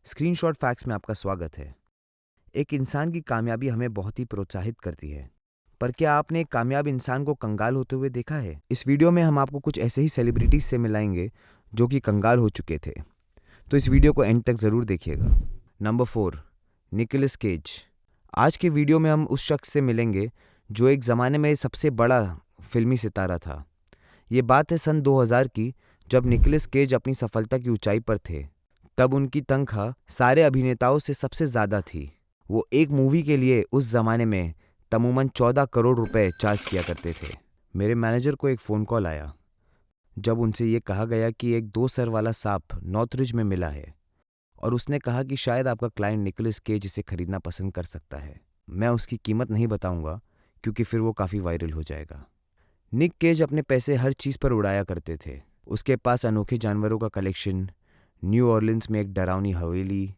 Screenshot facts में आपका स्वागत है। एक इंसान की कामयाबी हमें बहुत ही प्रोत्साहित करती है, पर क्या आपने एक कामयाब इंसान को कंगाल होते हुए देखा है? इस वीडियो में हम आपको कुछ ऐसे ही सेलिब्रिटीज से मिलाएंगे जो कि कंगाल हो चुके थे, तो इस वीडियो को एंड तक ज़रूर देखिएगा। Number 4, Nicolas Cage. आज के वीडियो में हम उस शख्स से मिलेंगे जो एक ज़माने में सबसे बड़ा फिल्मी सितारा था। ये बात है सन 2000 की, जब निकोलस केज अपनी सफलता की ऊंचाई पर थे। तब उनकी तनख्वाह सारे अभिनेताओं से सबसे ज़्यादा थी। वो एक मूवी के लिए उस ज़माने में तमूमन 14 करोड़ रुपए चार्ज किया करते थे। मेरे मैनेजर को एक फ़ोन कॉल आया जब उनसे ये कहा गया कि एक 2 सर वाला सांप नॉर्थरिज में मिला है और उसने कहा कि शायद आपका क्लाइंट निकोलस केज इसे खरीदना पसंद कर सकता है। मैं उसकी कीमत नहीं बताऊंगा क्योंकि फिर वो काफ़ी वायरल हो जाएगा। निक केज अपने पैसे हर चीज़ पर उड़ाया करते थे। उसके पास अनोखे जानवरों का कलेक्शन, न्यू ऑर्लिन्स में एक डरावनी हवेली,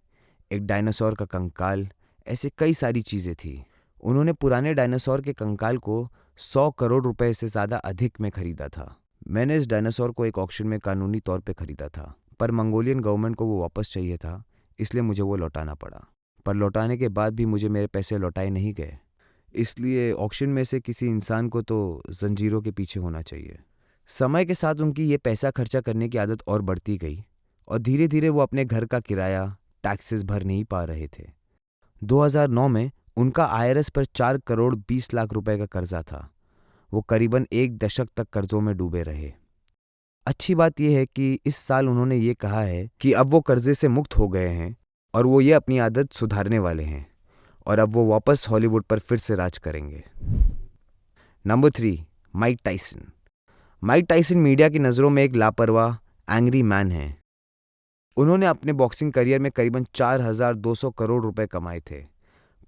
एक डायनासोर का कंकाल, ऐसे कई सारी चीज़ें थी। उन्होंने पुराने डायनासोर के कंकाल को 100 करोड़ रुपए से ज़्यादा अधिक में खरीदा था। मैंने इस डायनासोर को एक ऑक्शन में कानूनी तौर पे खरीदा था, पर मंगोलियन गवर्नमेंट को वो वापस चाहिए था, इसलिए मुझे वो लौटाना पड़ा। पर लौटाने के बाद भी मुझे मेरे पैसे लौटाए नहीं गए। इसलिए ऑक्शन में से किसी इंसान को तो जंजीरों के पीछे होना चाहिए। समय के साथ उनकी ये पैसा खर्चा करने की आदत और बढ़ती गई और धीरे धीरे वो अपने घर का किराया, टैक्सेस भर नहीं पा रहे थे। 2009 में उनका आईआरएस पर 4 करोड़ 20 लाख रुपए का कर्जा था। वो करीबन एक दशक तक कर्जों में डूबे रहे। अच्छी बात यह है कि इस साल उन्होंने ये कहा है कि अब वो कर्जे से मुक्त हो गए हैं और वो ये अपनी आदत सुधारने वाले हैं और अब वो वापस हॉलीवुड पर फिर से राज करेंगे। Number 3, Mike Tyson. Mike Tyson media की नज़रों में एक लापरवाह, एंग्री मैन है। उन्होंने अपने बॉक्सिंग करियर में करीबन 4,200 करोड़ रुपए कमाए थे,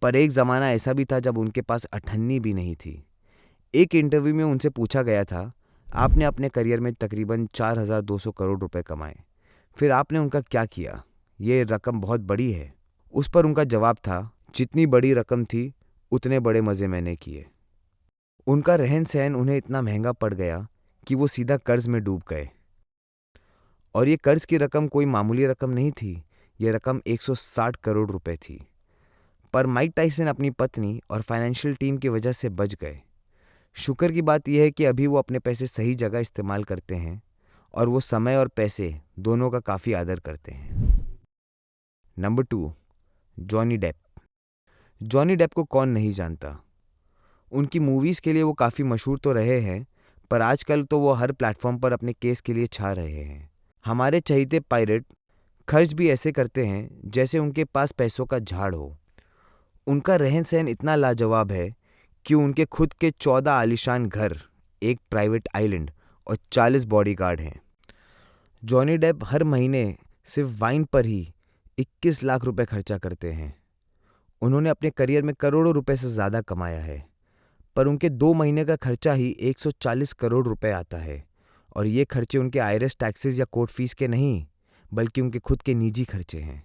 पर एक ज़माना ऐसा भी था जब उनके पास अठन्नी भी नहीं थी। एक इंटरव्यू में उनसे पूछा गया था, आपने अपने करियर में तकरीबन 4,200 करोड़ रुपए कमाए, फिर आपने उनका क्या किया? ये रकम बहुत बड़ी है। उस पर उनका जवाब था, जितनी बड़ी रकम थी उतने बड़े मज़े मैंने किए। उनका रहन सहन उन्हें इतना महंगा पड़ गया कि वो सीधा कर्ज में डूब गए। और ये कर्ज की रकम कोई मामूली रकम नहीं थी, ये रकम 160 करोड़ रुपए थी। पर माइक टायसन अपनी पत्नी और फाइनेंशियल टीम की वजह से बच गए। शुक्र की बात यह है कि अभी वो अपने पैसे सही जगह इस्तेमाल करते हैं और वो समय और पैसे दोनों का काफ़ी आदर करते हैं। Number 2, Johnny Depp. Johnny Depp को कौन नहीं जानता। उनकी मूवीज़ के लिए वो काफ़ी मशहूर तो रहे हैं, पर आजकल तो वो हर प्लेटफॉर्म पर अपने केस के लिए छा रहे हैं। हमारे चहीते पायरेट खर्च भी ऐसे करते हैं जैसे उनके पास पैसों का झाड़ हो। उनका रहन सहन इतना लाजवाब है कि उनके खुद के 14 आलीशान घर, एक प्राइवेट आइलैंड और 40 बॉडीगार्ड हैं। जॉनी डेप हर महीने सिर्फ वाइन पर ही 21 लाख रुपए खर्चा करते हैं। उन्होंने अपने करियर में करोड़ों रुपए से ज़्यादा कमाया है, पर उनके 2 महीने का खर्चा ही 140 करोड़ रुपए आता है और ये खर्चे उनके आईआरएस टैक्सेस या कोर्ट फीस के नहीं, बल्कि उनके खुद के निजी खर्चे हैं।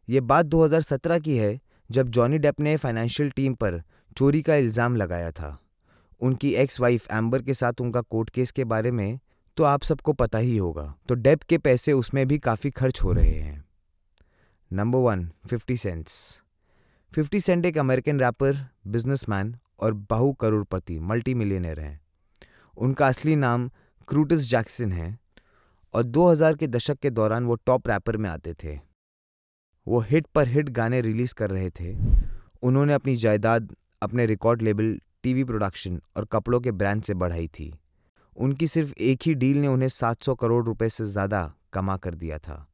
ये बात 2017 की है, जब जॉनी डेप ने फाइनेंशियल टीम पर चोरी का इल्ज़ाम लगाया था। उनकी एक्स वाइफ एम्बर के साथ उनका कोर्ट केस के बारे में तो आप सबको पता ही होगा, तो डेप के पैसे उसमें भी काफ़ी खर्च हो रहे हैं। Number 1, 50 cents. 50 सेंट एक अमेरिकन रैपर, बिजनेसमैन और बहु करोड़पति मल्टी मिलियनर हैं। उनका असली नाम क्रूटिस जैक्सन है और 2000 के दशक के दौरान वो टॉप रैपर में आते थे। वो हिट पर हिट गाने रिलीज कर रहे थे। उन्होंने अपनी जायदाद अपने रिकॉर्ड लेबल, टीवी प्रोडक्शन और कपड़ों के ब्रांड से बढ़ाई थी। उनकी सिर्फ एक ही डील ने उन्हें 700 करोड़ रुपए से ज़्यादा कमा कर दिया था।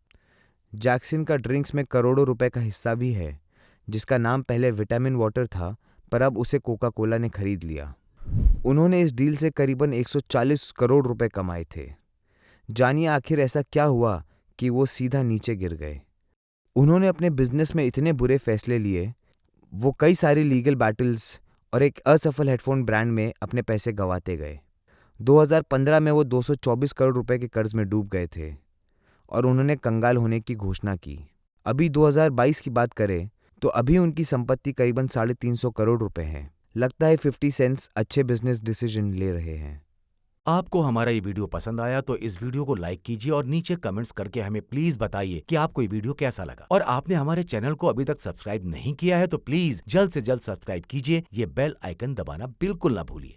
जैक्सन का ड्रिंक्स में करोड़ों रुपए का हिस्सा भी है, जिसका नाम पहले विटामिन वाटर था, पर अब उसे कोका कोला ने खरीद लिया। उन्होंने इस डील से करीबन 140 करोड़ रुपए कमाए थे। जानिए आखिर ऐसा क्या हुआ कि वो सीधा नीचे गिर गए। उन्होंने अपने बिजनेस में इतने बुरे फैसले लिए, वो कई सारी लीगल बैटल्स और एक असफल हेडफोन ब्रांड में अपने पैसे गंवाते गए। 2015 में वो 224 करोड़ रुपए के कर्ज में डूब गए थे और उन्होंने कंगाल होने की घोषणा की। अभी 2022 की बात करें तो अभी उनकी संपत्ति करीबन 350 करोड़ रुपए है। लगता है 50 सेंट्स अच्छे बिजनेस डिसीजन ले रहे हैं। आपको हमारा ये वीडियो पसंद आया तो इस वीडियो को लाइक कीजिए और नीचे कमेंट्स करके हमें प्लीज बताइए कि आपको ये वीडियो कैसा लगा। और आपने हमारे चैनल को अभी तक सब्सक्राइब नहीं किया है तो प्लीज जल्द से जल्द सब्सक्राइब कीजिए। ये बेल आइकन दबाना बिल्कुल ना भूलिए।